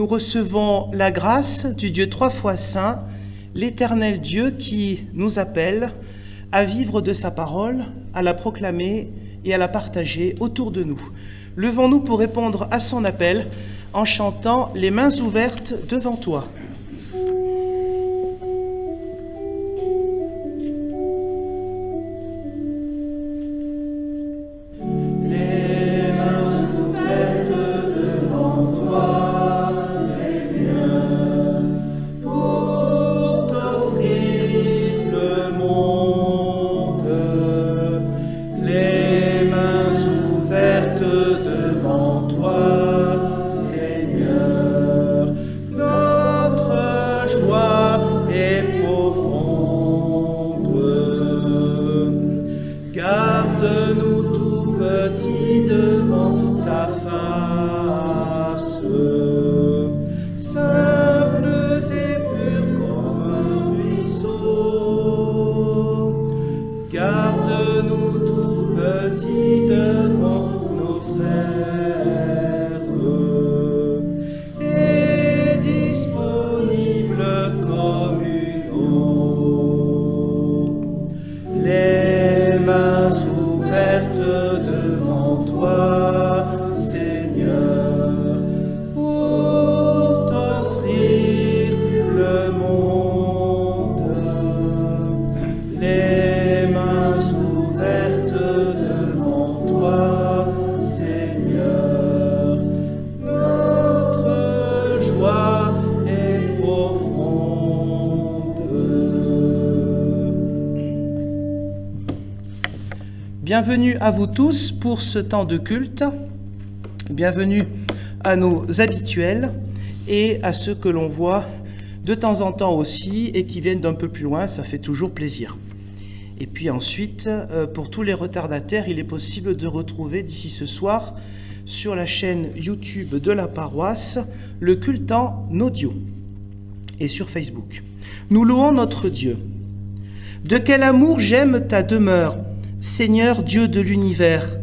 nous recevons la grâce du Dieu trois fois saint, l'Éternel Dieu qui nous appelle à vivre de sa parole, à la proclamer et à la partager autour de nous. Levons-nous pour répondre à son appel en chantant « Les mains ouvertes devant toi ». Garde-nous tout petits devant ta face, simples et purs comme un ruisseau. Garde-nous tout petits devant nos frères et disponibles comme une eau. Les mains ouvertes devant toi, Seigneur, pour t'offrir le monde. Les mains ouvertes devant toi, Seigneur, notre joie est profonde. Bienvenue à vous tous pour ce temps de culte. Bienvenue à nos habituels et à ceux que l'on voit de temps en temps aussi et qui viennent d'un peu plus loin, ça fait toujours plaisir. Et puis ensuite, pour tous les retardataires, il est possible de retrouver d'ici ce soir sur la chaîne YouTube de la paroisse le culte en audio et sur Facebook. Nous louons notre Dieu. De quel amour j'aime ta demeure, Seigneur Dieu de l'univers.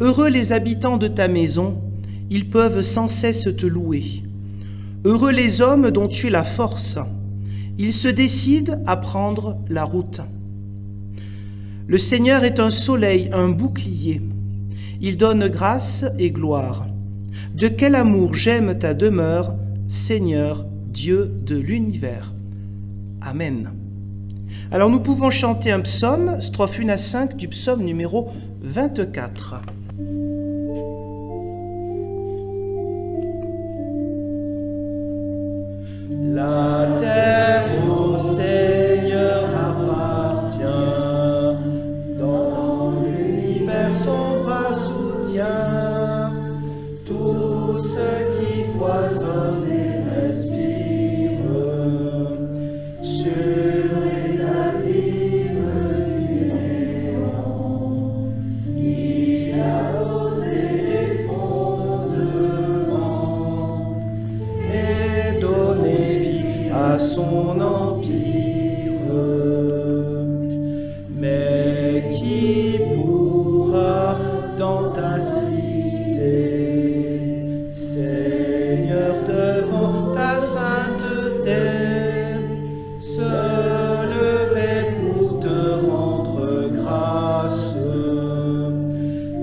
Heureux les habitants de ta maison, ils peuvent sans cesse te louer. Heureux les hommes dont tu es la force, ils se décident à prendre la route. Le Seigneur est un soleil, un bouclier. Il donne grâce et gloire. De quel amour j'aime ta demeure, Seigneur, Dieu de l'univers. Amen. Alors nous pouvons chanter un psaume, strophe 1 à 5 du psaume numéro 24. La terre au Seigneur appartient, dans l'univers son bras soutient, tout ce qui foisonne et respire, sur les abîmes du néant, il a posé les fondements et donné vie à son empire. Mais qui pourra dans ta cité, Seigneur, devant ta sainteté, se lever pour te rendre grâce?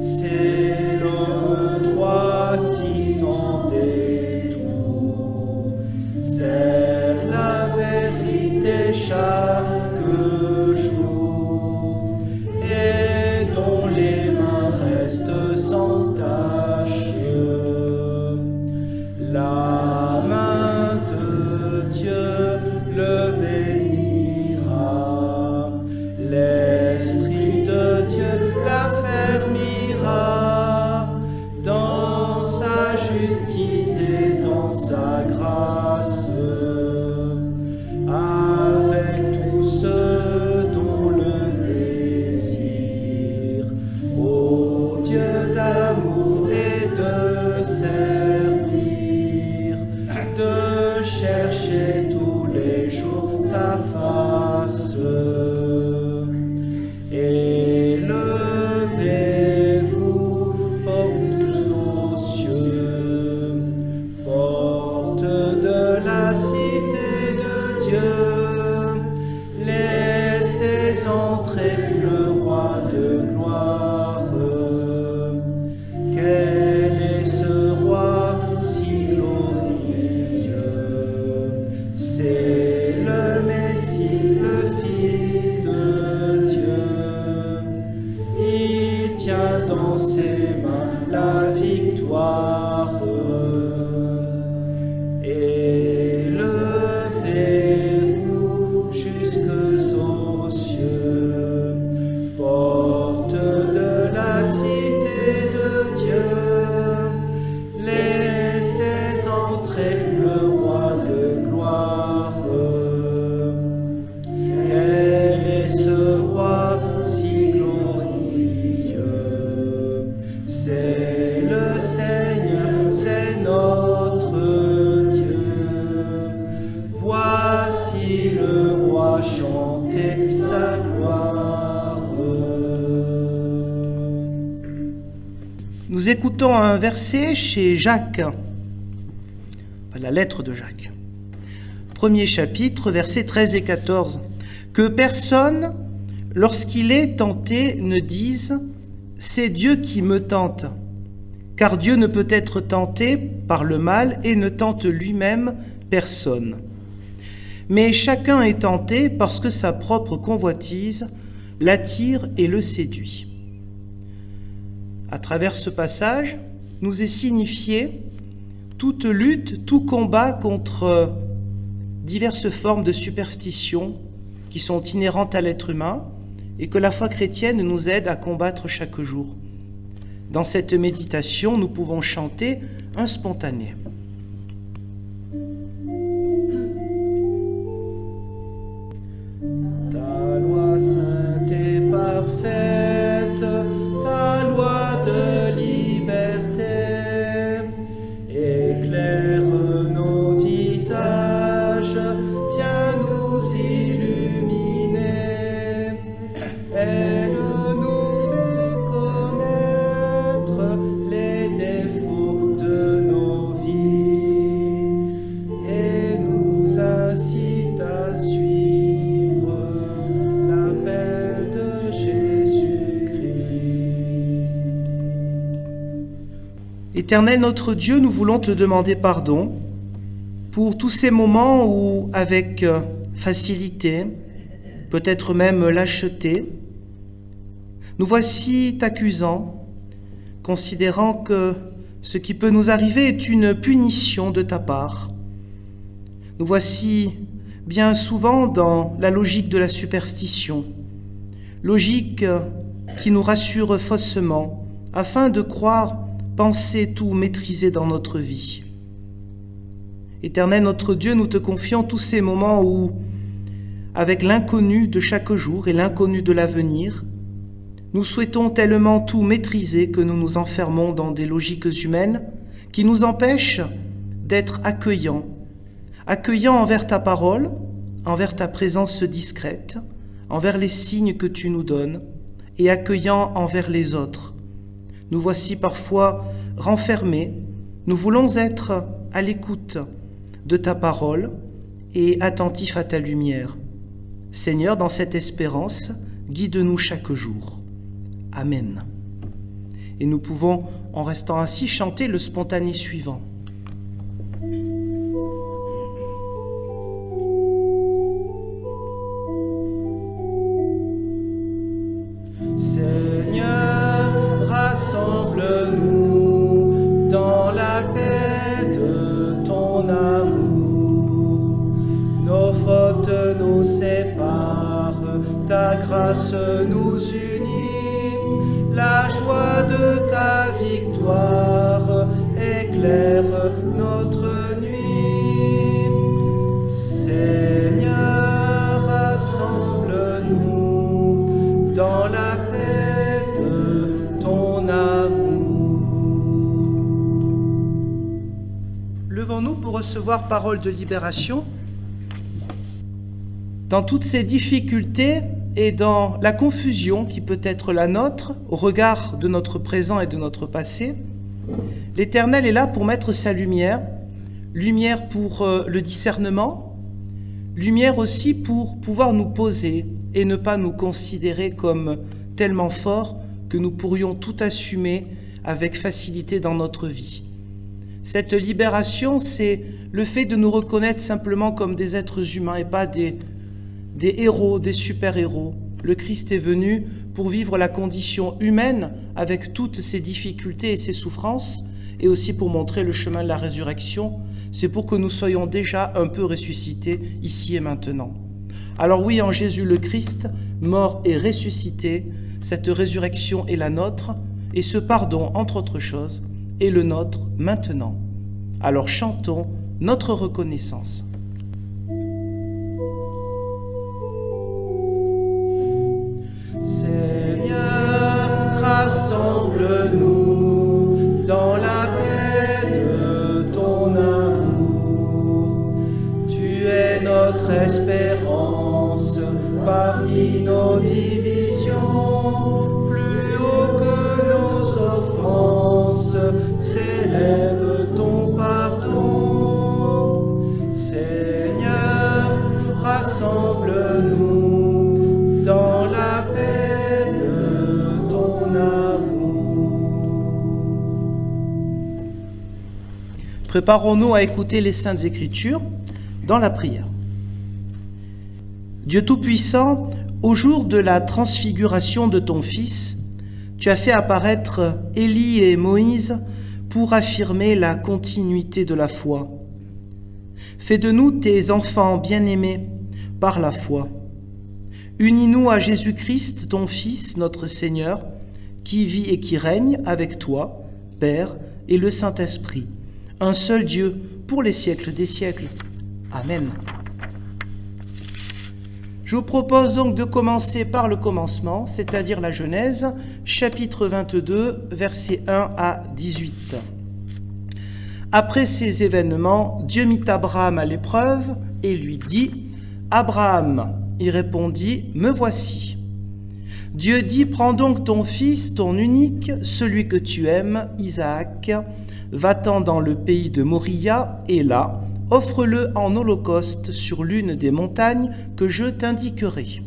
C'est l'homme droit qui s'en détourne, c'est la vérité chaque jour, et dont les mains restent sans tache. La main de Dieu le bénira, l'Esprit de Dieu l'affermira, dans sa justice et dans sa grâce, avec tous ceux dont le désir, ô Dieu d'amour et de servir, de chercher tous les jours ta face. Élevez-vous, portes aux cieux, portes de la cité de Dieu, laissez entrer le roi de gloire. Quel est ce roi si glorieux? C'est le Messie, le Fils de Dieu. Il tient dans ses mains la victoire. Élevez-vous jusques aux cieux, porte de la cité de Dieu, laissez entrer le roi de gloire. Quel est ce roi si glorieux? C'est le Seigneur, c'est notre Dieu. Voici le roi chanter sa gloire. Nous écoutons un verset chez Jacques, la lettre de Jacques. Premier chapitre, versets 13 et 14. Que personne, lorsqu'il est tenté, ne dise « C'est Dieu qui me tente », car Dieu ne peut être tenté par le mal et ne tente lui-même personne. Mais chacun est tenté parce que sa propre convoitise l'attire et le séduit. À travers ce passage, nous est signifié toute lutte, tout combat contre diverses formes de superstitions qui sont inhérentes à l'être humain et que la foi chrétienne nous aide à combattre chaque jour. Dans cette méditation, nous pouvons chanter un spontané. Ta loi sainte et parfaite, ta loi de liberté, éclaire nos visages, viens nous illuminer. Elle nous fait connaître Éternel notre Dieu, nous voulons te demander pardon pour tous ces moments où, avec facilité, peut-être même lâcheté, nous voici t'accusant, considérant que ce qui peut nous arriver est une punition de ta part. Nous voici bien souvent dans la logique de la superstition, logique qui nous rassure faussement, afin de croire, penser tout maîtriser dans notre vie. Éternel notre Dieu, nous te confions tous ces moments où, avec l'inconnu de chaque jour et l'inconnu de l'avenir, nous souhaitons tellement tout maîtriser que nous nous enfermons dans des logiques humaines qui nous empêchent d'être accueillants envers ta parole, envers ta présence discrète, envers les signes que tu nous donnes, et accueillants envers les autres. Nous voici parfois renfermés, nous voulons être à l'écoute de ta parole et attentifs à ta lumière. Seigneur, dans cette espérance, guide-nous chaque jour. Amen. Et nous pouvons, en restant assis, chanter le spontané suivant. Seigneur, rassemble-nous dans la paix de ton amour. Nos fautes nous séparent, ta grâce nous unit. La joie de ta victoire éclaire notre nuit. Seigneur, rassemble-nous dans la paix de ton amour. Levons-nous pour recevoir parole de libération. Dans toutes ces difficultés et dans la confusion qui peut être la nôtre au regard de notre présent et de notre passé, l'Éternel est là pour mettre sa lumière, lumière pour le discernement, lumière aussi pour pouvoir nous poser et ne pas nous considérer comme tellement forts que nous pourrions tout assumer avec facilité dans notre vie. Cette libération, c'est le fait de nous reconnaître simplement comme des êtres humains et pas des héros, des super-héros. Le Christ est venu pour vivre la condition humaine avec toutes ses difficultés et ses souffrances, et aussi pour montrer le chemin de la résurrection. C'est pour que nous soyons déjà un peu ressuscités ici et maintenant. Alors oui, en Jésus le Christ, mort et ressuscité, cette résurrection est la nôtre, et ce pardon, entre autres choses, est le nôtre maintenant. Alors chantons notre reconnaissance. Seigneur, rassemble-nous dans la paix de ton amour. Tu es notre espérance parmi nos divisions. Plus haut que nos offenses s'élève ton pardon. Seigneur, rassemble-nous dans la paix de ton amour. Préparons-nous à écouter les Saintes Écritures dans la prière. Dieu Tout-Puissant, au jour de la transfiguration de ton Fils, tu as fait apparaître Élie et Moïse pour affirmer la continuité de la foi. Fais de nous tes enfants bien-aimés par la foi. Unis-nous à Jésus-Christ, ton Fils, notre Seigneur, qui vit et qui règne avec toi, Père, et le Saint-Esprit, un seul Dieu, pour les siècles des siècles. Amen. Je vous propose donc de commencer par le commencement, c'est-à-dire la Genèse, chapitre 22, versets 1 à 18. Après ces événements, Dieu mit Abraham à l'épreuve et lui dit « Abraham !» Il répondit « Me voici ». Dieu dit « Prends donc ton fils, ton unique, celui que tu aimes, Isaac, va-t'en dans le pays de Moria, et là, offre-le en holocauste sur l'une des montagnes que je t'indiquerai. »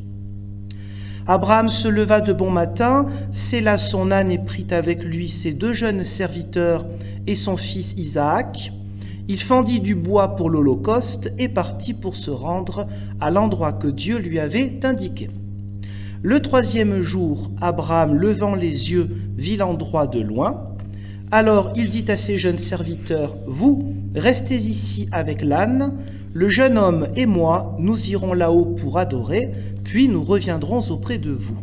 Abraham se leva de bon matin, sella son âne et prit avec lui ses 2 jeunes serviteurs et son fils Isaac. Il fendit du bois pour l'Holocauste et partit pour se rendre à l'endroit que Dieu lui avait indiqué. Le 3e jour, Abraham, levant les yeux, vit l'endroit de loin. Alors il dit à ses jeunes serviteurs, « Vous, restez ici avec l'âne, le jeune homme et moi, nous irons là-haut pour adorer, puis nous reviendrons auprès de vous. »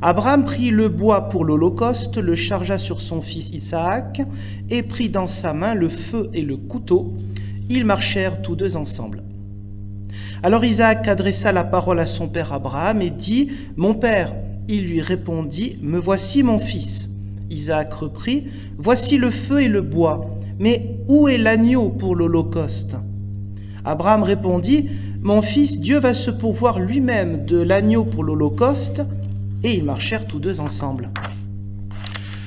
Abraham prit le bois pour l'Holocauste, le chargea sur son fils Isaac, et prit dans sa main le feu et le couteau. Ils marchèrent tous 2 ensemble. Alors Isaac adressa la parole à son père Abraham et dit, « Mon père !» Il lui répondit, « Me voici mon fils. » Isaac reprit, « Voici le feu et le bois, mais où est l'agneau pour l'Holocauste ?» Abraham répondit, « Mon fils, Dieu va se pourvoir lui-même de l'agneau pour l'Holocauste. » Et ils marchèrent tous 2 ensemble.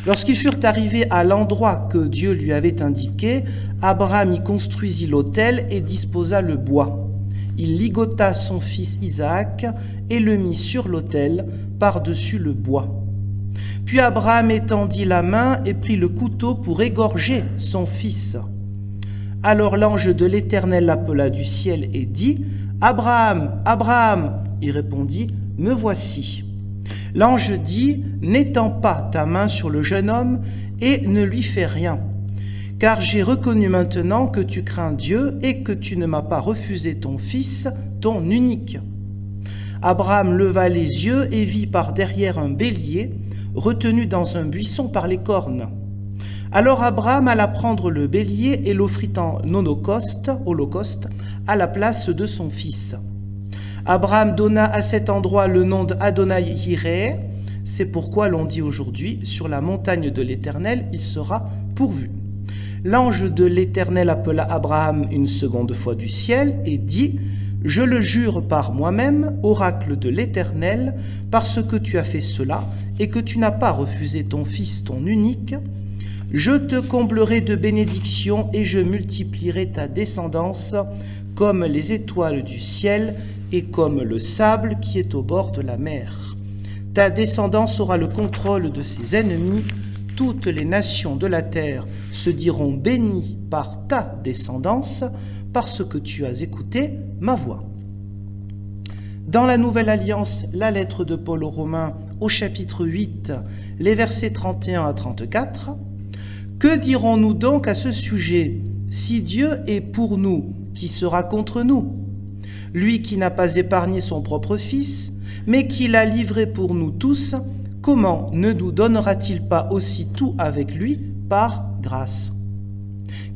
Lorsqu'ils furent arrivés à l'endroit que Dieu lui avait indiqué, Abraham y construisit l'autel et disposa le bois. Il ligota son fils Isaac et le mit sur l'autel par-dessus le bois. Puis Abraham étendit la main et prit le couteau pour égorger son fils. Alors l'ange de l'Éternel l'appela du ciel et dit, « Abraham, Abraham !» Il répondit, « Me voici. » L'ange dit, « N'étends pas ta main sur le jeune homme et ne lui fais rien, car j'ai reconnu maintenant que tu crains Dieu et que tu ne m'as pas refusé ton fils, ton unique. » Abraham leva les yeux et vit par derrière un bélier, retenu dans un buisson par les cornes. Alors Abraham alla prendre le bélier et l'offrit en holocauste à la place de son fils. Abraham donna à cet endroit le nom d'Adonai Yireh. C'est pourquoi l'on dit aujourd'hui, sur la montagne de l'Éternel, il sera pourvu. L'ange de l'Éternel appela Abraham une seconde fois du ciel et dit, « Je le jure par moi-même, oracle de l'Éternel, parce que tu as fait cela et que tu n'as pas refusé ton fils, ton unique, je te comblerai de bénédictions et je multiplierai ta descendance comme les étoiles du ciel et comme le sable qui est au bord de la mer. Ta descendance aura le contrôle de ses ennemis. Toutes les nations de la terre se diront bénies par ta descendance parce que tu as écouté ma voix. » Dans la Nouvelle Alliance, la lettre de Paul aux Romains au chapitre 8, les versets 31 à 34, « Que dirons-nous donc à ce sujet ? Si Dieu est pour nous, qui sera contre nous ? Lui qui n'a pas épargné son propre Fils, mais qui l'a livré pour nous tous, comment ne nous donnera-t-il pas aussi tout avec lui par grâce ?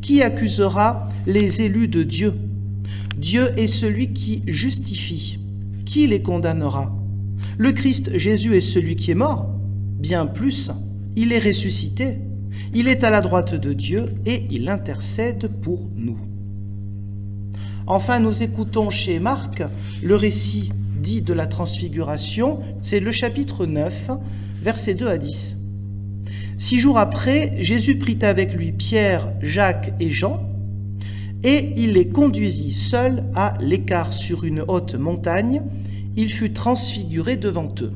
Qui accusera les élus de Dieu ? Dieu est celui qui justifie. Qui les condamnera ? Le Christ Jésus est celui qui est mort ? Bien plus, il est ressuscité. Il est à la droite de Dieu et il intercède pour nous. Enfin, nous écoutons chez Marc le récit dit de la transfiguration, c'est le chapitre 9, versets 2 à 10. 6 jours après, Jésus prit avec lui Pierre, Jacques et Jean, et il les conduisit seul à l'écart sur une haute montagne. Il fut transfiguré devant eux.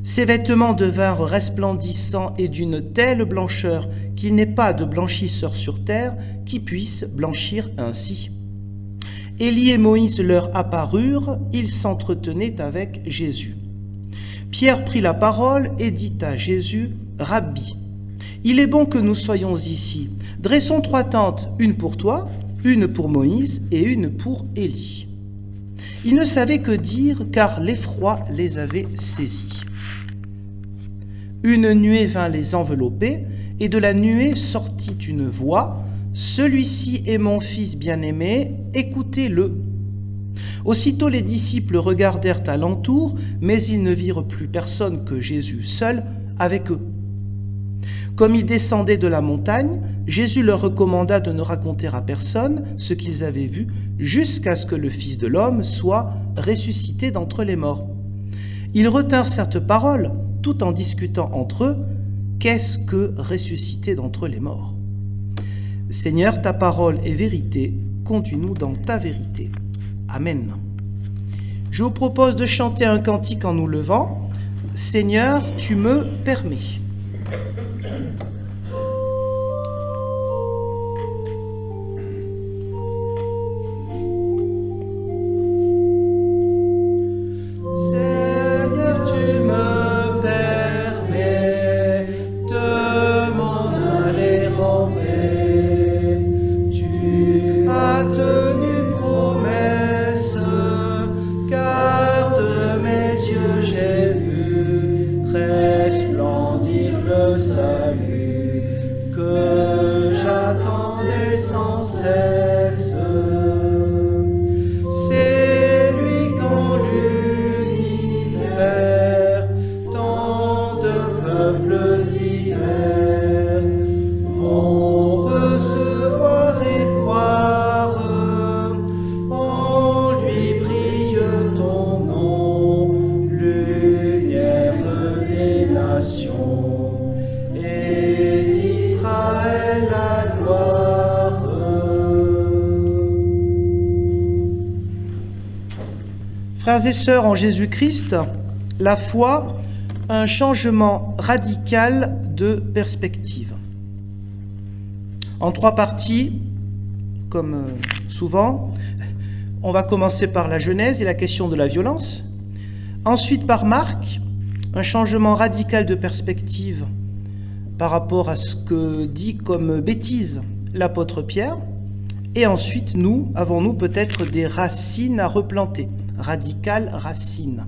Ses vêtements devinrent resplendissants et d'une telle blancheur qu'il n'est pas de blanchisseur sur terre qui puisse blanchir ainsi. Élie et Moïse leur apparurent, ils s'entretenaient avec Jésus. Pierre prit la parole et dit à Jésus, « Rabbi, il est bon que nous soyons ici. Dressons 3 tentes, une pour toi, une pour Moïse et une pour Élie. » Ils ne savaient que dire car l'effroi les avait saisis. Une nuée vint les envelopper et de la nuée sortit une voix, « Celui-ci est mon fils bien-aimé, écoutez-le. » Aussitôt les disciples regardèrent alentour, mais ils ne virent plus personne que Jésus seul avec eux. Comme ils descendaient de la montagne, Jésus leur recommanda de ne raconter à personne ce qu'ils avaient vu jusqu'à ce que le Fils de l'homme soit ressuscité d'entre les morts. Ils retinrent cette parole tout en discutant entre eux, « Qu'est-ce que ressusciter d'entre les morts ?» Seigneur, ta parole est vérité, conduis-nous dans ta vérité. Amen. Je vous propose de chanter un cantique en nous levant. Seigneur, tu me permets. Frères et sœurs en Jésus-Christ, la foi, un changement radical de perspective. En 3 parties, comme souvent, on va commencer par la Genèse et la question de la violence. Ensuite, par Marc, un changement radical de perspective par rapport à ce que dit comme bêtise l'apôtre Pierre. Et ensuite, avons-nous peut-être des racines à replanter. Radical racine.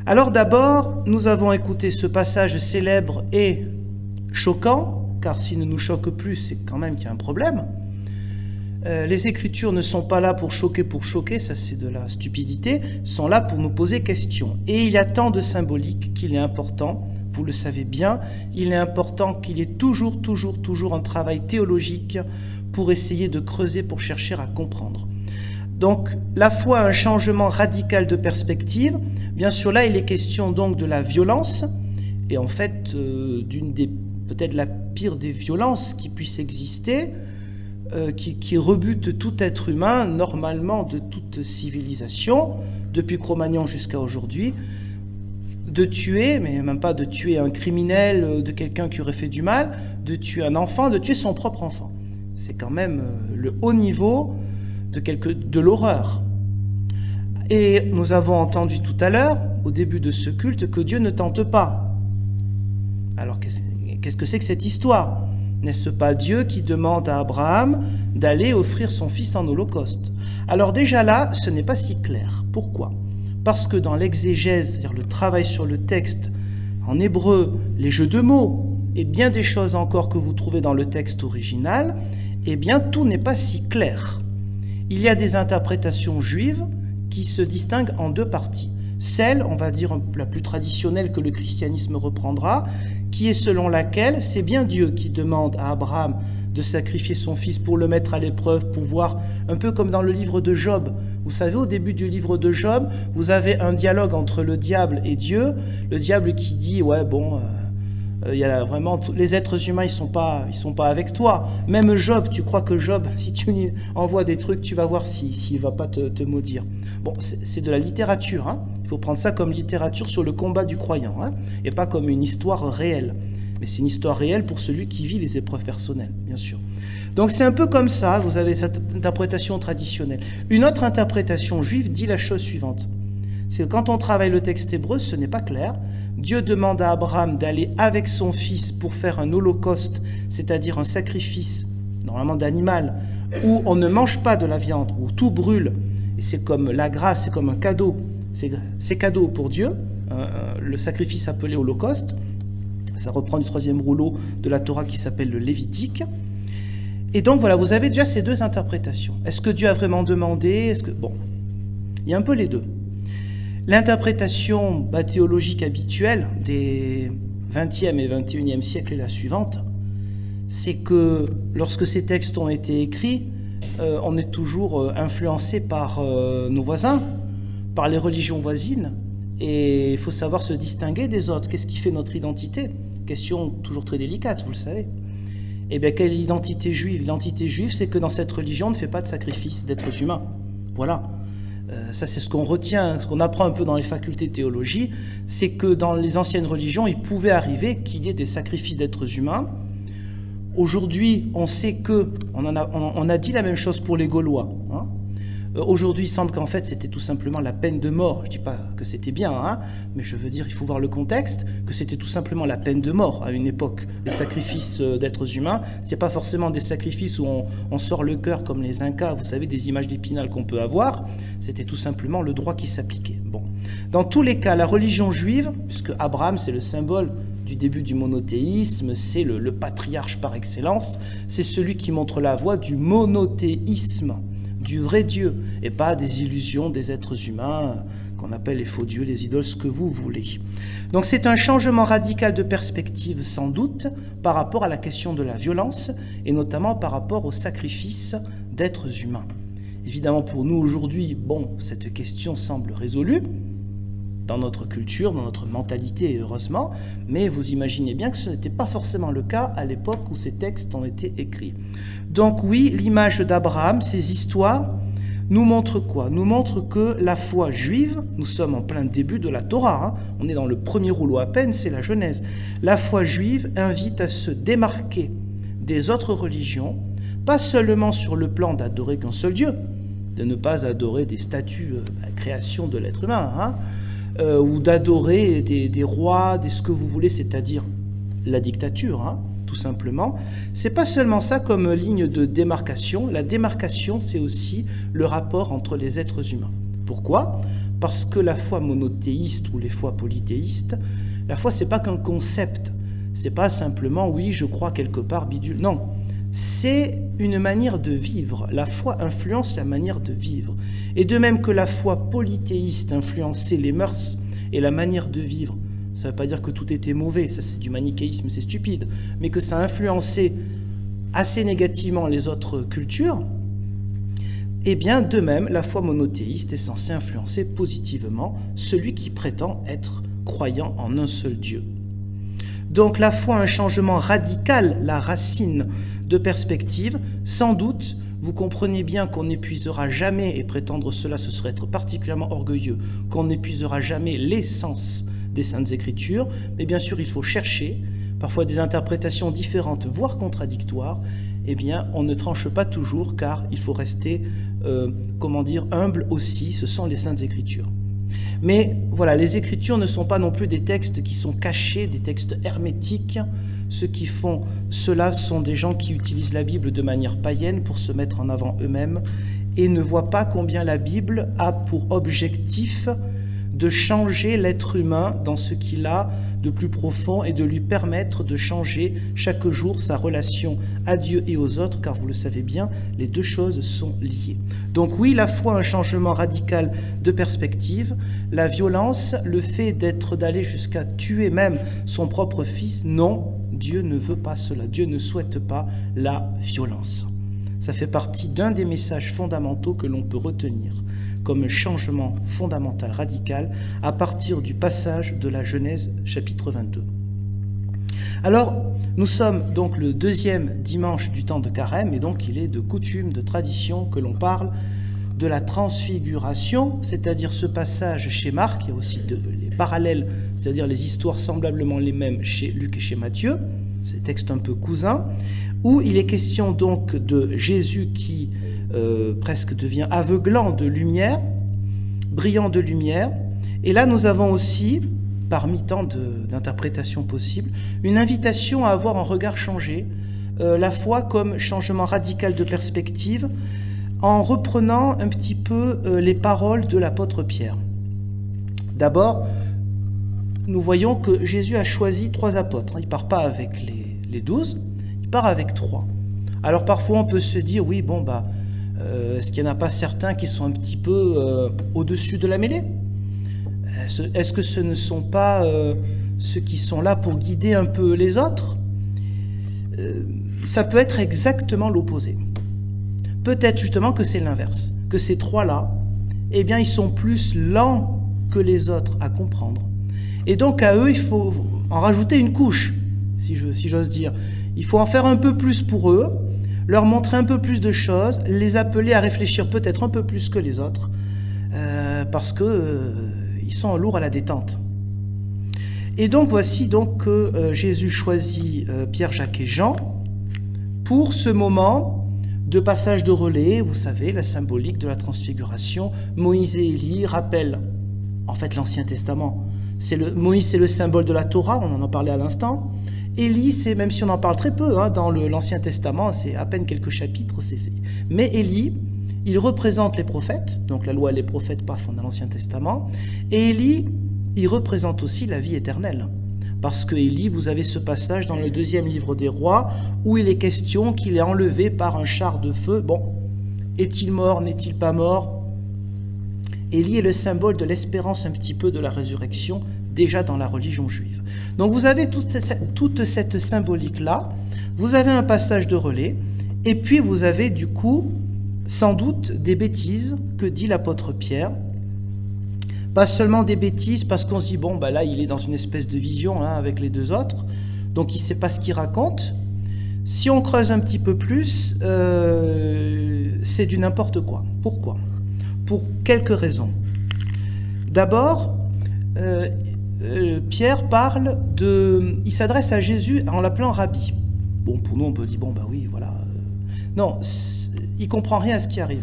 Alors d'abord, nous avons écouté ce passage célèbre et choquant, car s'il ne nous choque plus, c'est quand même qu'il y a un problème. Les Écritures ne sont pas là pour choquer, ça c'est de la stupidité, sont là pour nous poser question. Et il y a tant de symbolique qu'il est important, vous le savez bien, il est important qu'il y ait toujours un travail théologique pour essayer de creuser, pour chercher à comprendre. Donc, la foi a un changement radical de perspective. Bien sûr, là, il est question donc de la violence, et en fait, peut-être la pire des violences qui puisse exister, qui rebute tout être humain, normalement de toute civilisation, depuis Cro-Magnon jusqu'à aujourd'hui, de tuer, mais même pas de tuer un criminel, de quelqu'un qui aurait fait du mal, de tuer un enfant, de tuer son propre enfant. C'est quand même le haut niveau de l'horreur. Et nous avons entendu tout à l'heure, au début de ce culte, que Dieu ne tente pas. Alors qu'est-ce que c'est que cette histoire ? N'est-ce pas Dieu qui demande à Abraham d'aller offrir son fils en holocauste ? Alors déjà là, ce n'est pas si clair. Pourquoi ? Parce que dans l'exégèse, c'est-à-dire le travail sur le texte en hébreu, les jeux de mots, et bien des choses encore que vous trouvez dans le texte original, eh bien tout n'est pas si clair. Il y a des interprétations juives qui se distinguent en 2 parties. Celle, on va dire, la plus traditionnelle que le christianisme reprendra, qui est selon laquelle c'est bien Dieu qui demande à Abraham de sacrifier son fils pour le mettre à l'épreuve, pour voir, un peu comme dans le livre de Job. Vous savez, au début du livre de Job, vous avez un dialogue entre le diable et Dieu. Le diable qui dit, il y a vraiment les êtres humains, ils sont pas avec toi. Même Job, tu crois que Job, si tu lui envoies des trucs, tu vas voir s'il va pas te maudire. Bon, c'est de la littérature, hein. Il faut prendre ça comme littérature sur le combat du croyant, hein, et pas comme une histoire réelle. Mais c'est une histoire réelle pour celui qui vit les épreuves personnelles, bien sûr. Donc c'est un peu comme ça, vous avez cette interprétation traditionnelle. Une autre interprétation juive dit la chose suivante. C'est que quand on travaille le texte hébreu, ce n'est pas clair. Dieu demande à Abraham d'aller avec son fils pour faire un holocauste, c'est-à-dire un sacrifice, normalement d'animal, où on ne mange pas de la viande, où tout brûle. Et c'est comme la grâce, c'est comme un cadeau. C'est cadeau pour Dieu, le sacrifice appelé holocauste. Ça reprend du 3e rouleau de la Torah qui s'appelle le Lévitique. Et donc voilà, vous avez déjà ces 2 interprétations. Est-ce que Dieu a vraiment demandé ? Bon, il y a un peu les 2. L'interprétation théologique habituelle des 20e et 21e siècles est la suivante. C'est que lorsque ces textes ont été écrits, on est toujours influencé par nos voisins, par les religions voisines, et il faut savoir se distinguer des autres. Qu'est-ce qui fait notre identité ? Question toujours très délicate, vous le savez. Eh bien, quelle est l'identité juive ? L'identité juive, c'est que dans cette religion, on ne fait pas de sacrifice d'êtres humains. Voilà. Ça c'est ce qu'on retient, ce qu'on apprend un peu dans les facultés de théologie, c'est que dans les anciennes religions, il pouvait arriver qu'il y ait des sacrifices d'êtres humains. Aujourd'hui, on sait que, on a dit la même chose pour les Gaulois. Hein. Aujourd'hui, il semble qu'en fait, c'était tout simplement la peine de mort. Je ne dis pas que c'était bien, hein, mais je veux dire, il faut voir le contexte, que c'était tout simplement la peine de mort à une époque. Les sacrifices d'êtres humains, ce n'est pas forcément des sacrifices où on sort le cœur comme les Incas, vous savez, des images d'Épinal qu'on peut avoir. C'était tout simplement le droit qui s'appliquait. Bon. Dans tous les cas, la religion juive, puisque Abraham, c'est le symbole du début du monothéisme, c'est le patriarche par excellence, c'est celui qui montre la voie du monothéisme, du vrai Dieu, et pas des illusions des êtres humains qu'on appelle les faux dieux, les idoles, ce que vous voulez. Donc c'est un changement radical de perspective sans doute par rapport à la question de la violence et notamment par rapport au sacrifice d'êtres humains. Évidemment pour nous aujourd'hui, cette question semble résolue dans notre culture, dans notre mentalité, heureusement, mais vous imaginez bien que ce n'était pas forcément le cas à l'époque où ces textes ont été écrits. Donc oui, l'image d'Abraham, ces histoires, nous montrent quoi? Nous montrent que la foi juive, nous sommes en plein début de la Torah, hein, on est dans le premier rouleau à peine, c'est la Genèse. La foi juive invite à se démarquer des autres religions, pas seulement sur le plan d'adorer qu'un seul Dieu, de ne pas adorer des statues, la création de l'être humain, hein, ou d'adorer des rois, ce que vous voulez, c'est-à-dire la dictature, hein, tout simplement. C'est pas seulement ça comme ligne de démarcation. La démarcation, c'est aussi le rapport entre les êtres humains. Pourquoi ? Parce que la foi monothéiste ou les foi polythéistes, la foi, c'est pas qu'un concept. C'est pas simplement, oui, je crois quelque part, bidule. Non, c'est une manière de vivre. La foi influence la manière de vivre. Et de même que la foi polythéiste influençait les mœurs et la manière de vivre, ça ne veut pas dire que tout était mauvais, ça c'est du manichéisme, c'est stupide, mais que ça influençait assez négativement les autres cultures, eh bien de même, la foi monothéiste est censée influencer positivement celui qui prétend être croyant en un seul Dieu. Donc la foi a un changement radical, la racine de perspective. Sans doute, vous comprenez bien qu'on n'épuisera jamais, et prétendre cela, ce serait être particulièrement orgueilleux, qu'on n'épuisera jamais l'essence des Saintes Écritures. Mais bien sûr, il faut chercher, parfois des interprétations différentes, voire contradictoires. Eh bien, on ne tranche pas toujours, car il faut rester, humble aussi, ce sont les Saintes Écritures. Mais voilà, les Écritures ne sont pas non plus des textes qui sont cachés, des textes hermétiques. Ceux qui font cela sont des gens qui utilisent la Bible de manière païenne pour se mettre en avant eux-mêmes et ne voient pas combien la Bible a pour objectif de changer l'être humain dans ce qu'il a de plus profond et de lui permettre de changer chaque jour sa relation à Dieu et aux autres, car vous le savez bien, les deux choses sont liées. Donc oui, la foi a un changement radical de perspective. La violence, le fait d'aller jusqu'à tuer même son propre fils, non, Dieu ne veut pas cela. Dieu ne souhaite pas la violence. Ça fait partie d'un des messages fondamentaux que l'on peut retenir comme un changement fondamental, radical, à partir du passage de la Genèse, chapitre 22. Alors, nous sommes donc le deuxième dimanche du temps de Carême, et donc il est de coutume, de tradition, que l'on parle de la transfiguration, c'est-à-dire ce passage chez Marc, il y a aussi les parallèles, c'est-à-dire les histoires semblablement les mêmes chez Luc et chez Matthieu, c'est des textes un peu cousins, où il est question donc de Jésus qui presque devient aveuglant de lumière, brillant de lumière. Et là, nous avons aussi, parmi tant d'interprétations possibles, une invitation à avoir un regard changé, la foi comme changement radical de perspective, en reprenant un petit peu les paroles de l'apôtre Pierre. D'abord, nous voyons que Jésus a choisi 3 apôtres. Il ne part pas avec les 12, il part avec 3. Alors parfois, on peut se dire, oui, est-ce qu'il n'y en a pas certains qui sont un petit peu au-dessus de la mêlée ? Est-ce que ce ne sont pas ceux qui sont là pour guider un peu les autres ? Ça peut être exactement l'opposé. Peut-être justement que c'est l'inverse, que ces 3-là, eh bien, ils sont plus lents que les autres à comprendre. Et donc à eux, il faut en rajouter une couche, si j'ose dire. Il faut en faire un peu plus pour eux, leur montrer un peu plus de choses, les appeler à réfléchir peut-être un peu plus que les autres, parce qu'ils sont lourds à la détente. Et donc voici donc que Jésus choisit Pierre, Jacques et Jean pour ce moment de passage de relais. Vous savez, la symbolique de la transfiguration. Moïse et Élie rappellent en fait l'Ancien Testament. Moïse, c'est le symbole de la Torah, on en parlait à l'instant. Élie, c'est, même si on en parle très peu dans l'Ancien Testament, c'est à peine quelques chapitres. Mais Élie, il représente les prophètes, donc la loi et les prophètes, paf, on a l'Ancien Testament. Et Élie, il représente aussi la vie éternelle. Parce que Élie, vous avez ce passage dans le 2e livre des rois, où il est question qu'il est enlevé par un char de feu. Bon, est-il mort, n'est-il pas mort? Élie est le symbole de l'espérance un petit peu de la résurrection, déjà dans la religion juive. Donc vous avez toute cette symbolique-là, vous avez un passage de relais, et puis vous avez du coup, sans doute, des bêtises que dit l'apôtre Pierre. Pas seulement des bêtises parce qu'on se dit, bon, là, il est dans une espèce de vision avec les deux autres, donc il ne sait pas ce qu'il raconte. Si on creuse un petit peu plus, c'est du n'importe quoi. Pourquoi ? Pour quelques raisons. D'abord, Pierre il s'adresse à Jésus en l'appelant Rabbi. Bon, pour nous, on peut dire, oui, voilà. Non, il ne comprend rien à ce qui arrive.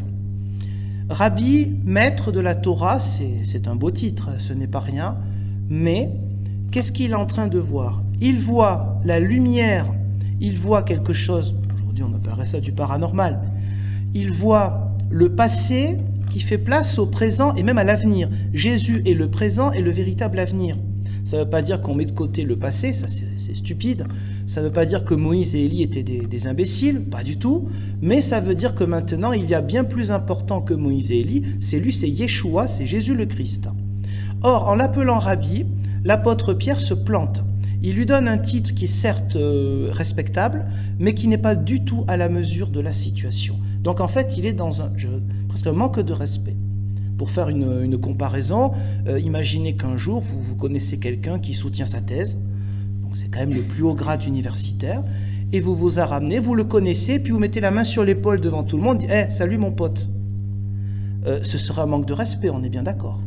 Rabbi, maître de la Torah, c'est un beau titre, ce n'est pas rien, mais qu'est-ce qu'il est en train de voir? Il voit la lumière, il voit quelque chose, aujourd'hui on appellerait ça du paranormal, il voit le passé qui fait place au présent et même à l'avenir. Jésus est le présent et le véritable avenir. Ça ne veut pas dire qu'on met de côté le passé, ça c'est stupide. Ça ne veut pas dire que Moïse et Élie étaient des imbéciles, pas du tout. Mais ça veut dire que maintenant, il y a bien plus important que Moïse et Élie. C'est Yeshua, c'est Jésus le Christ. Or, en l'appelant Rabbi, l'apôtre Pierre se plante. Il lui donne un titre qui est certes respectable, mais qui n'est pas du tout à la mesure de la situation. Donc en fait, il est dans presque un manque de respect. Pour faire une comparaison, imaginez qu'un jour, vous connaissez quelqu'un qui soutient sa thèse, donc c'est quand même le plus haut grade universitaire, et vous a ramené, vous le connaissez, puis vous mettez la main sur l'épaule devant tout le monde, « salut mon pote ». Ce serait un manque de respect, on est bien d'accord.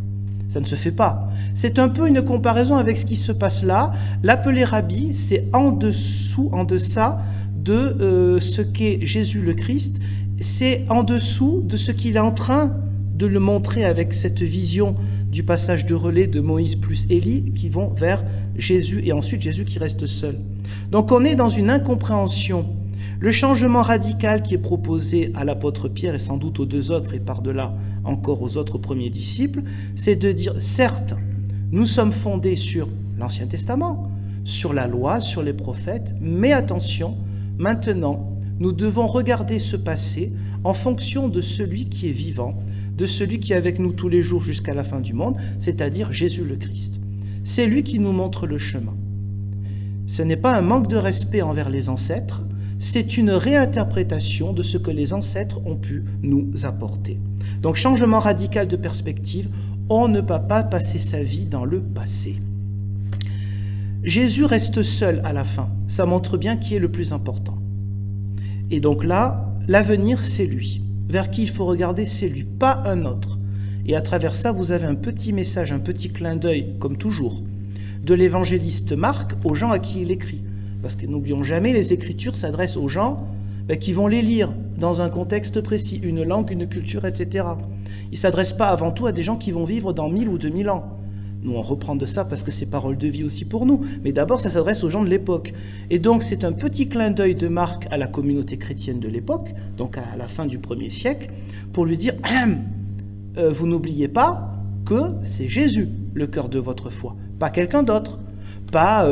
Ça ne se fait pas. C'est un peu une comparaison avec ce qui se passe là. L'appeler Rabbi, c'est en deçà de ce qu'est Jésus le Christ, c'est en dessous de ce qu'il est en train de le montrer avec cette vision du passage de relais de Moïse plus Élie qui vont vers Jésus et ensuite Jésus qui reste seul. Donc on est dans une incompréhension. Le changement radical qui est proposé à l'apôtre Pierre et sans doute aux deux autres et par-delà encore aux autres premiers disciples, c'est de dire, certes, nous sommes fondés sur l'Ancien Testament, sur la loi, sur les prophètes, mais attention, maintenant, nous devons regarder ce passé en fonction de celui qui est vivant, de celui qui est avec nous tous les jours jusqu'à la fin du monde, c'est-à-dire Jésus le Christ. C'est lui qui nous montre le chemin. Ce n'est pas un manque de respect envers les ancêtres, c'est une réinterprétation de ce que les ancêtres ont pu nous apporter. Donc, changement radical de perspective, on ne peut pas passer sa vie dans le passé. Jésus reste seul à la fin, ça montre bien qui est le plus important. Et donc là, l'avenir, c'est lui. Vers qui il faut regarder, c'est lui, pas un autre. Et à travers ça, vous avez un petit message, un petit clin d'œil, comme toujours, de l'évangéliste Marc aux gens à qui il écrit. Parce que n'oublions jamais, les Écritures s'adressent aux gens qui vont les lire dans un contexte précis, une langue, une culture, etc. Il ne s'adresse pas avant tout à des gens qui vont vivre dans 1000 ou 2000 ans. Nous, on reprend de ça parce que c'est parole de vie aussi pour nous. Mais d'abord, ça s'adresse aux gens de l'époque. Et donc, c'est un petit clin d'œil de Marc à la communauté chrétienne de l'époque, donc à la fin du 1er siècle, pour lui dire vous n'oubliez pas que c'est Jésus, le cœur de votre foi, pas quelqu'un d'autre. Pas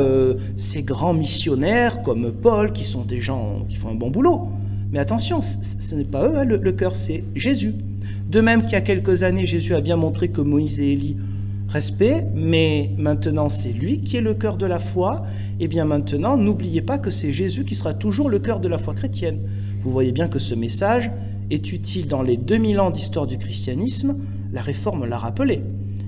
ces grands missionnaires comme Paul, qui sont des gens qui font un bon boulot. Mais attention, ce n'est pas eux, le cœur, c'est Jésus. De même qu'il y a quelques années, Jésus a bien montré que Moïse et Élie, respect, mais maintenant c'est lui qui est le cœur de la foi. Et bien maintenant, n'oubliez pas que c'est Jésus qui sera toujours le cœur de la foi chrétienne. Vous voyez bien que ce message est utile dans les 2000 ans d'histoire du christianisme. La Réforme l'a rappelé.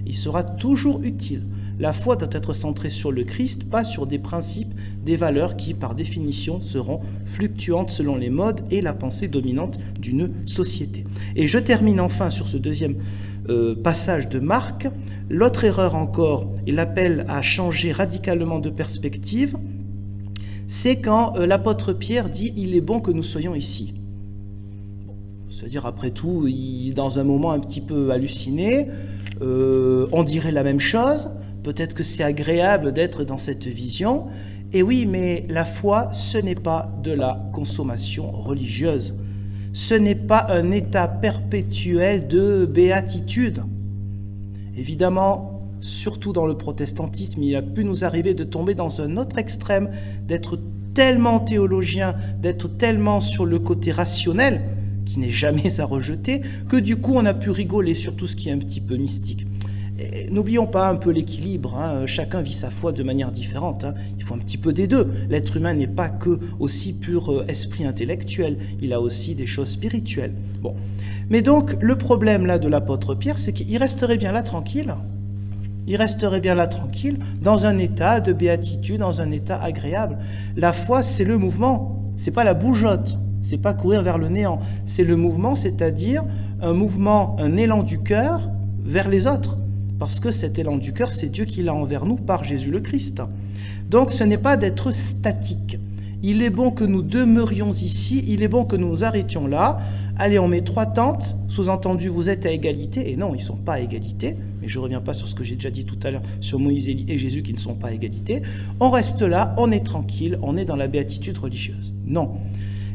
Il sera toujours utile. La foi doit être centrée sur le Christ, pas sur des principes, des valeurs qui, par définition, seront fluctuantes selon les modes et la pensée dominante d'une société. Et je termine enfin sur ce deuxième passage de Marc. L'autre erreur encore, il appelle à changer radicalement de perspective, c'est quand l'apôtre Pierre dit « il est bon que nous soyons ici ». C'est-à-dire, après tout, dans un moment un petit peu halluciné, on dirait la même chose, peut-être que c'est agréable d'être dans cette vision, et oui, mais la foi, ce n'est pas de la consommation religieuse, ce n'est pas un état perpétuel de béatitude. Évidemment, surtout dans le protestantisme, il a pu nous arriver de tomber dans un autre extrême, d'être tellement théologien, d'être tellement sur le côté rationnel, qui n'est jamais à rejeter, que du coup on a pu rigoler sur tout ce qui est un petit peu mystique. N'oublions pas un peu l'équilibre, hein. Chacun vit sa foi de manière différente, hein. Il faut un petit peu des deux. L'être humain n'est pas que aussi pur esprit intellectuel, il a aussi des choses spirituelles. Bon. Mais donc le problème là de l'apôtre Pierre, c'est qu'il resterait bien là tranquille, dans un état de béatitude, dans un état agréable. La foi, c'est le mouvement, c'est pas la bougeotte. C'est pas courir vers le néant, c'est le mouvement, c'est-à-dire un mouvement, un élan du cœur vers les autres. Parce que cet élan du cœur, c'est Dieu qui l'a envers nous par Jésus le Christ. Donc ce n'est pas d'être statique. Il est bon que nous demeurions ici, il est bon que nous nous arrêtions là. Allez, on met 3 tentes, sous-entendu, vous êtes à égalité. Et non, ils ne sont pas à égalité, mais je ne reviens pas sur ce que j'ai déjà dit tout à l'heure sur Moïse et Jésus qui ne sont pas à égalité. On reste là, on est tranquille, on est dans la béatitude religieuse. Non.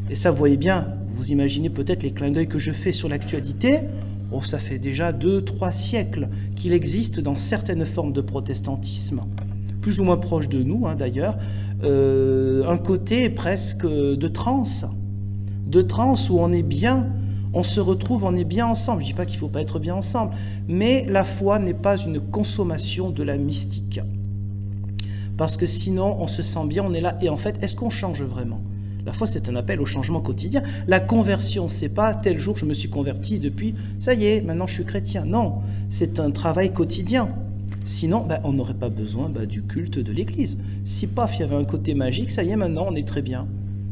Et ça, vous voyez bien, vous imaginez peut-être les clins d'œil que je fais sur l'actualité. Oh, ça fait déjà 2-3 siècles qu'il existe dans certaines formes de protestantisme, plus ou moins proche de nous, hein, d'ailleurs, un côté presque de transe où on est bien, on se retrouve, on est bien ensemble. Je ne dis pas qu'il ne faut pas être bien ensemble, mais la foi n'est pas une consommation de la mystique. Parce que sinon, on se sent bien, on est là, et en fait, est-ce qu'on change vraiment ? La foi, c'est un appel au changement quotidien. La conversion, c'est pas tel jour je me suis converti depuis, ça y est, maintenant je suis chrétien. Non, c'est un travail quotidien. Sinon, on n'aurait pas besoin du culte de l'Église. Si paf, il y avait un côté magique, ça y est, maintenant on est très bien.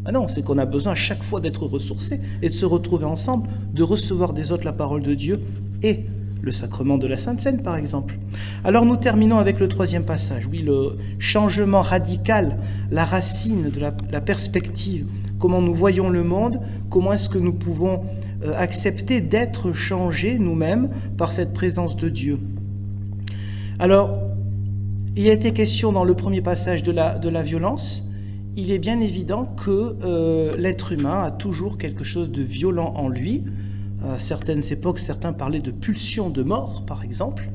Ah non, c'est qu'on a besoin à chaque fois d'être ressourcés et de se retrouver ensemble, de recevoir des autres la parole de Dieu et le sacrement de la Sainte Seine, par exemple. Alors nous terminons avec le 3e passage. Oui, le changement radical, la racine de la perspective, comment nous voyons le monde, comment est-ce que nous pouvons accepter d'être changés nous-mêmes par cette présence de Dieu. Alors, il a été question dans le premier passage de la violence. Il est bien évident que l'être humain a toujours quelque chose de violent en lui. À certaines époques, certains parlaient de pulsion de mort, par exemple.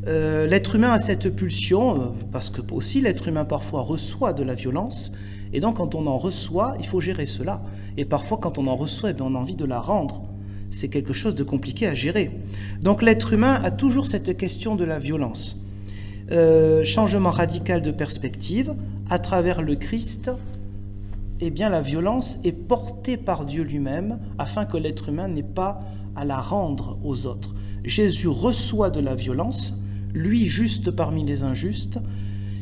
L'être humain a cette pulsion, parce que aussi l'être humain parfois reçoit de la violence, et donc quand on en reçoit, il faut gérer cela. Et parfois, quand on en reçoit, on a envie de la rendre. C'est quelque chose de compliqué à gérer. Donc l'être humain a toujours cette question de la violence. Changement radical de perspective, à travers le Christ, eh bien la violence est portée par Dieu lui-même afin que l'être humain n'ait pas à la rendre aux autres. Jésus reçoit de la violence, lui juste parmi les injustes,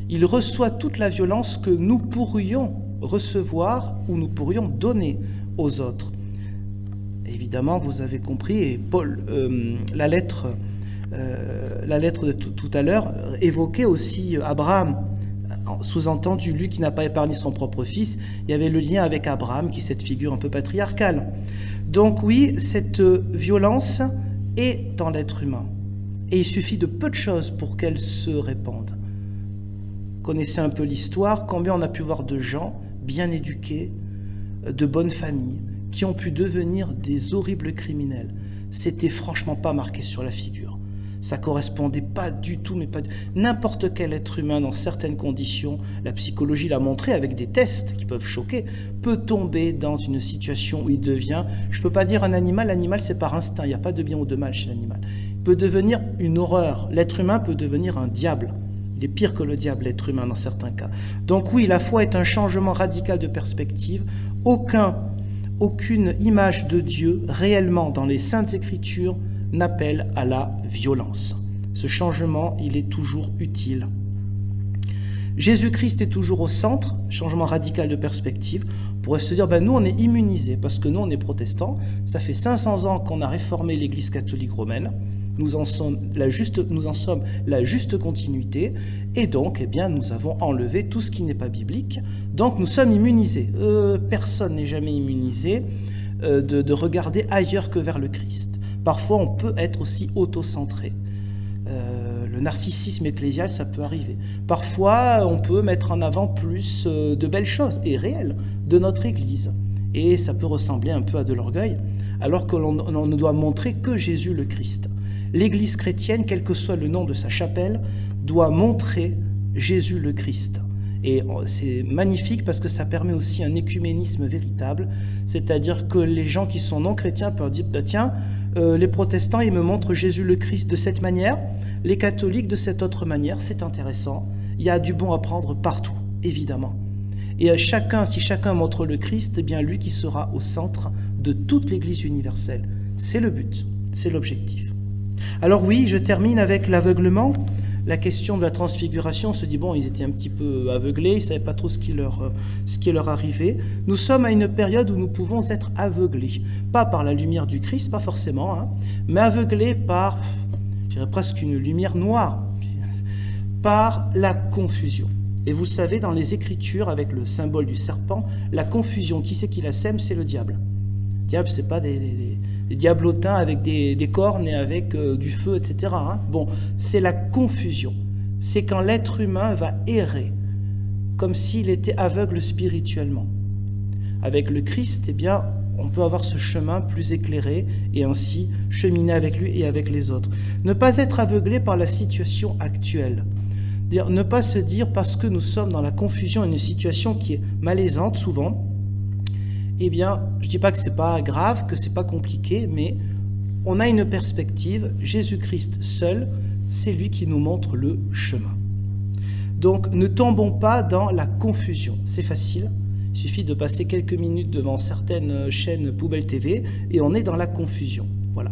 il reçoit toute la violence que nous pourrions recevoir ou nous pourrions donner aux autres. Évidemment, vous avez compris, et Paul, la lettre de tout à l'heure évoquait aussi Abraham. Sous-entendu, lui qui n'a pas épargné son propre fils, il y avait le lien avec Abraham, qui est cette figure un peu patriarcale. Donc oui, cette violence est dans l'être humain. Et il suffit de peu de choses pour qu'elle se répande. Connaissez un peu l'histoire, combien on a pu voir de gens bien éduqués, de bonnes familles, qui ont pu devenir des horribles criminels. C'était franchement pas marqué sur la figure. Ça correspondait pas du tout, mais pas du... N'importe quel être humain, dans certaines conditions, la psychologie l'a montré avec des tests qui peuvent choquer, peut tomber dans une situation où il devient, je peux pas dire un animal, l'animal c'est par instinct, il n'y a pas de bien ou de mal chez l'animal. Il peut devenir une horreur, l'être humain peut devenir un diable. Il est pire que le diable, l'être humain, dans certains cas. Donc oui, la foi est un changement radical de perspective. Aucune image de Dieu, réellement, dans les Saintes Écritures, n'appelle à la violence. Ce changement, il est toujours utile. Jésus-Christ est toujours au centre, changement radical de perspective. On pourrait se dire, nous on est immunisés, parce que nous on est protestants, ça fait 500 ans qu'on a réformé l'Église catholique romaine, nous en sommes la juste continuité, et donc eh bien, nous avons enlevé tout ce qui n'est pas biblique, donc nous sommes immunisés. Personne n'est jamais immunisé de regarder ailleurs que vers le Christ. Parfois on peut être aussi auto-centré. Le narcissisme ecclésial, ça peut arriver. Parfois, on peut mettre en avant plus de belles choses, et réelles, de notre Église. Et ça peut ressembler un peu à de l'orgueil, alors que l'on ne doit montrer que Jésus le Christ. L'Église chrétienne, quel que soit le nom de sa chapelle, doit montrer Jésus le Christ. Et c'est magnifique parce que ça permet aussi un écuménisme véritable, c'est-à-dire que les gens qui sont non chrétiens peuvent dire bah, tiens, les protestants ils me montrent Jésus le Christ de cette manière, les catholiques de cette autre manière, c'est intéressant. Il y a du bon à prendre partout, évidemment. Et si chacun montre le Christ, eh bien lui qui sera au centre de toute l'Église universelle. C'est le but, c'est l'objectif. Alors oui, je termine avec l'aveuglement. La question de la transfiguration, on se dit, bon, ils étaient un petit peu aveuglés, ils ne savaient pas trop ce qui leur arrivait. Nous sommes à une période où nous pouvons être aveuglés. Pas par la lumière du Christ, pas forcément, hein, mais aveuglés par, je dirais presque une lumière noire, par la confusion. Et vous savez, dans les Écritures, avec le symbole du serpent, la confusion, qui c'est qui la sème? C'est le diable. Le diable, ce n'est pas des diablotins avec des cornes et avec du feu, etc. Hein. Bon, c'est la confusion. C'est quand l'être humain va errer, comme s'il était aveugle spirituellement. Avec le Christ, eh bien, on peut avoir ce chemin plus éclairé et ainsi cheminer avec lui et avec les autres. Ne pas être aveuglé par la situation actuelle. Ne pas se dire, parce que nous sommes dans la confusion, une situation qui est malaisante souvent, eh bien, je ne dis pas que ce n'est pas grave, que ce n'est pas compliqué, mais on a une perspective. Jésus-Christ seul, c'est lui qui nous montre le chemin. Donc, ne tombons pas dans la confusion. C'est facile, il suffit de passer quelques minutes devant certaines chaînes Poubelle TV et on est dans la confusion. Voilà.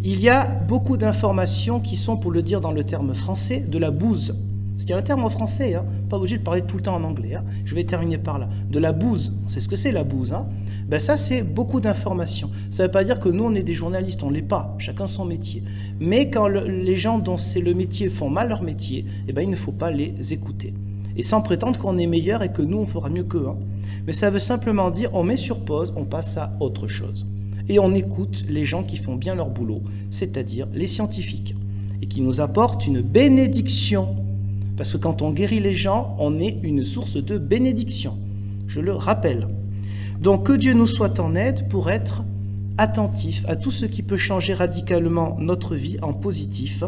Il y a beaucoup d'informations qui sont, pour le dire dans le terme français, de la bouse. Parce qu'il y a un terme en français, hein, pas obligé de parler tout le temps en anglais. Hein. Je vais terminer par là. De la bouse, c'est ce que c'est la bouse. Hein. Ben ça, c'est beaucoup d'informations. Ça ne veut pas dire que nous, on est des journalistes, on ne l'est pas, chacun son métier. Mais quand les gens dont c'est le métier font mal leur métier, eh ben, il ne faut pas les écouter. Et sans prétendre qu'on est meilleur et que nous, on fera mieux qu'eux. Hein. Mais ça veut simplement dire, on met sur pause, on passe à autre chose. Et on écoute les gens qui font bien leur boulot, c'est-à-dire les scientifiques, et qui nous apportent une bénédiction. Parce que quand on guérit les gens, on est une source de bénédiction. Je le rappelle. Donc que Dieu nous soit en aide pour être attentifs à tout ce qui peut changer radicalement notre vie en positif.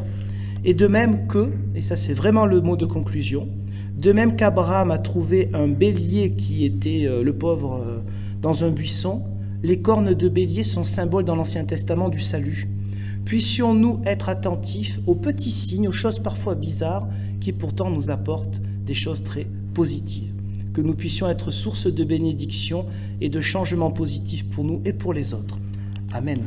Et de même que, et ça c'est vraiment le mot de conclusion, de même qu'Abraham a trouvé un bélier qui était le pauvre dans un buisson, les cornes de bélier sont symboles dans l'Ancien Testament du salut. Puissions-nous être attentifs aux petits signes, aux choses parfois bizarres, qui pourtant nous apportent des choses très positives. Que nous puissions être source de bénédiction et de changements positifs pour nous et pour les autres. Amen.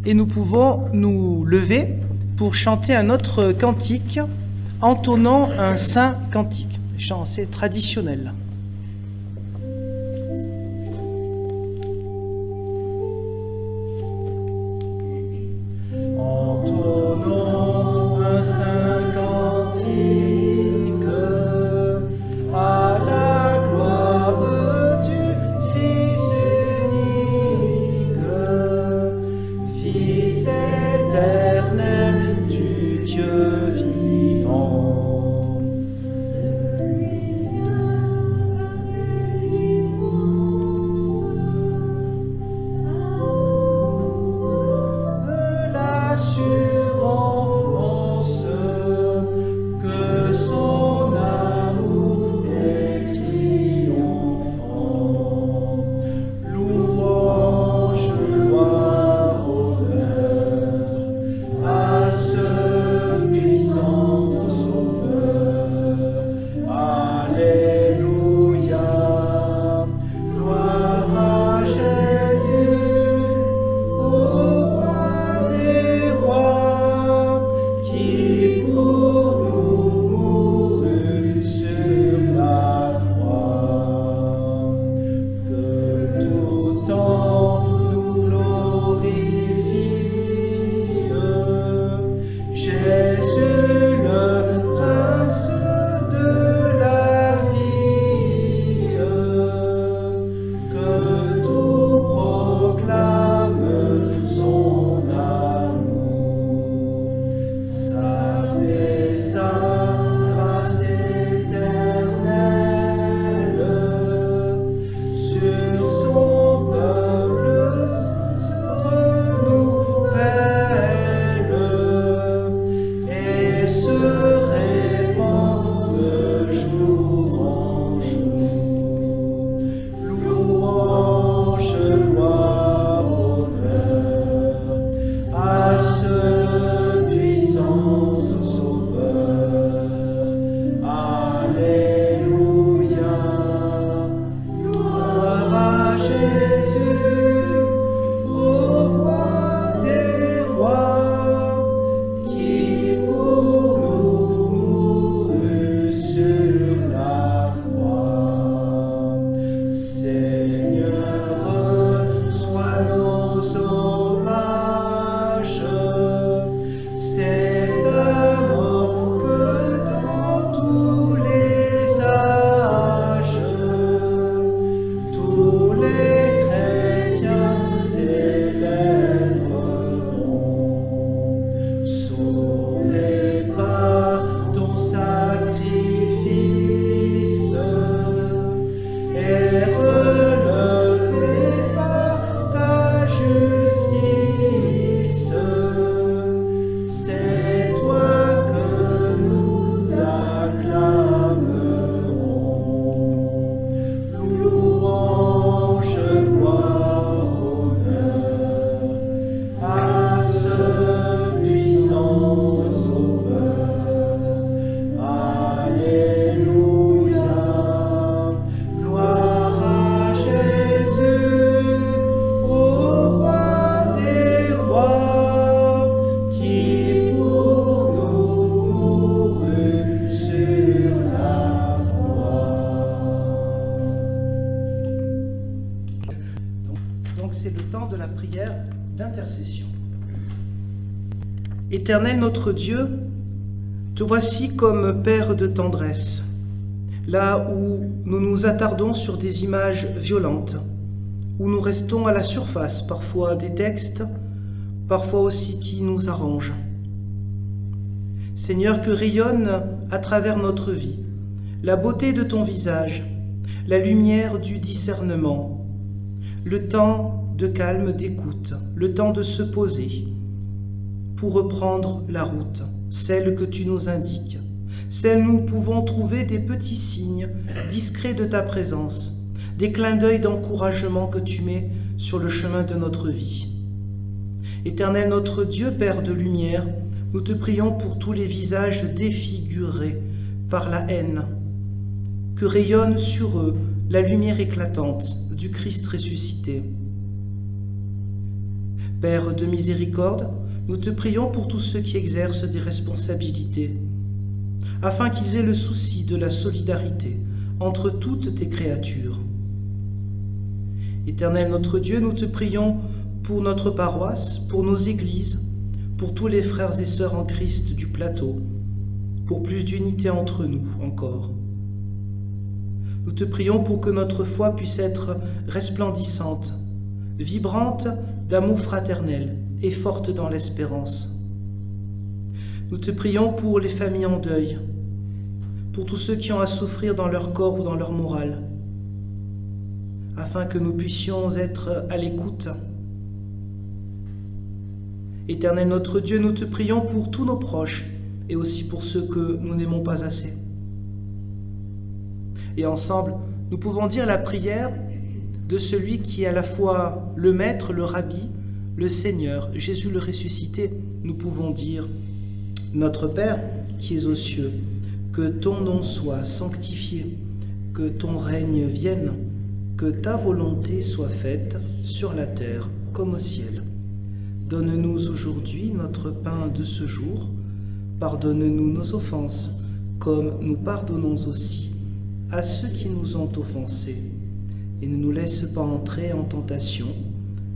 Et nous pouvons nous lever pour chanter un autre cantique, entonnant un saint cantique, chant assez traditionnel. Entonnons un saint cantique à la gloire du Fils unique, Fils et d'intercession. Éternel notre Dieu, te voici comme Père de tendresse, là où nous nous attardons sur des images violentes, où nous restons à la surface parfois des textes, parfois aussi qui nous arrangent. Seigneur, que rayonne à travers notre vie la beauté de ton visage, la lumière du discernement, le temps de calme d'écoute, le temps de se poser pour reprendre la route, celle que tu nous indiques, celle où nous pouvons trouver des petits signes discrets de ta présence, des clins d'œil d'encouragement que tu mets sur le chemin de notre vie. Éternel notre Dieu, Père de lumière, nous te prions pour tous les visages défigurés par la haine, que rayonne sur eux la lumière éclatante du Christ ressuscité. Père de miséricorde, nous te prions pour tous ceux qui exercent des responsabilités, afin qu'ils aient le souci de la solidarité entre toutes tes créatures. Éternel notre Dieu, nous te prions pour notre paroisse, pour nos églises, pour tous les frères et sœurs en Christ du plateau, pour plus d'unité entre nous encore. Nous te prions pour que notre foi puisse être resplendissante, vibrante d'amour fraternel et forte dans l'espérance. Nous te prions pour les familles en deuil, pour tous ceux qui ont à souffrir dans leur corps ou dans leur morale, afin que nous puissions être à l'écoute. Éternel notre Dieu, nous te prions pour tous nos proches et aussi pour ceux que nous n'aimons pas assez. Et ensemble, nous pouvons dire la prière de celui qui est à la fois le Maître, le Rabbi, le Seigneur, Jésus le ressuscité. Nous pouvons dire « Notre Père qui es aux cieux, que ton nom soit sanctifié, que ton règne vienne, que ta volonté soit faite sur la terre comme au ciel. Donne-nous aujourd'hui notre pain de ce jour. Pardonne-nous nos offenses, comme nous pardonnons aussi à ceux qui nous ont offensés. Et ne nous laisse pas entrer en tentation,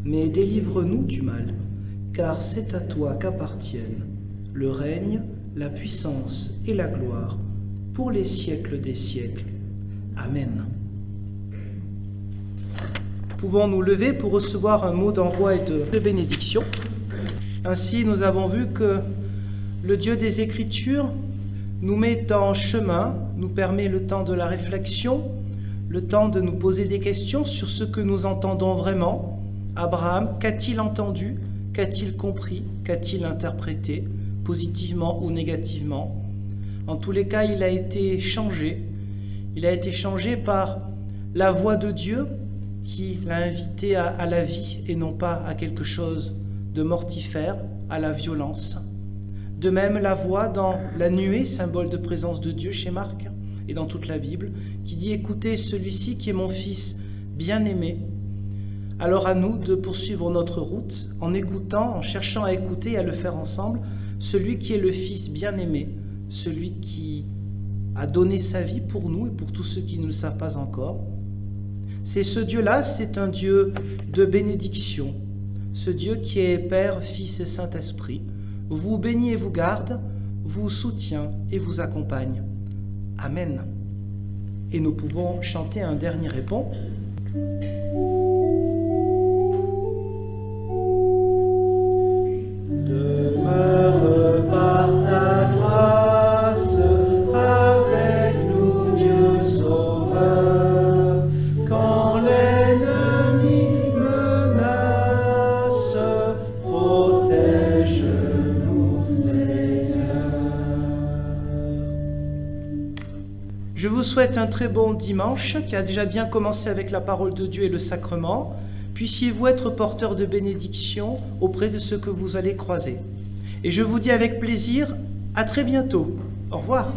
mais délivre-nous du mal, car c'est à toi qu'appartiennent le règne, la puissance et la gloire, pour les siècles des siècles. Amen. Pouvons-nous lever pour recevoir un mot d'envoi et de bénédiction. Ainsi, nous avons vu que le Dieu des Écritures nous met en chemin, nous permet le temps de la réflexion, le temps de nous poser des questions sur ce que nous entendons vraiment. Abraham, qu'a-t-il entendu? Qu'a-t-il compris? Qu'a-t-il interprété, positivement ou négativement? En tous les cas, il a été changé. Il a été changé par la voix de Dieu qui l'a invité à la vie et non pas à quelque chose de mortifère, à la violence. De même, la voix dans la nuée, symbole de présence de Dieu chez Marc et dans toute la Bible, qui dit « Écoutez celui-ci qui est mon fils bien-aimé, Alors à nous de poursuivre notre route en écoutant, en cherchant à écouter et à le faire ensemble, celui qui est le Fils bien-aimé, celui qui a donné sa vie pour nous et pour tous ceux qui ne le savent pas encore. C'est ce Dieu-là, c'est un Dieu de bénédiction, ce Dieu qui est Père, Fils et Saint-Esprit, vous bénit et vous garde, vous soutient et vous accompagne. Amen. Et nous pouvons chanter un dernier répond. Demeure par ta grâce avec nous, Dieu Sauveur, quand l'ennemi menace, protège-nous, Seigneur. Je vous souhaite un très bon dimanche qui a déjà bien commencé avec la parole de Dieu et le sacrement. Puissiez-vous être porteur de bénédiction auprès de ceux que vous allez croiser. Et je vous dis avec plaisir, à très bientôt. Au revoir.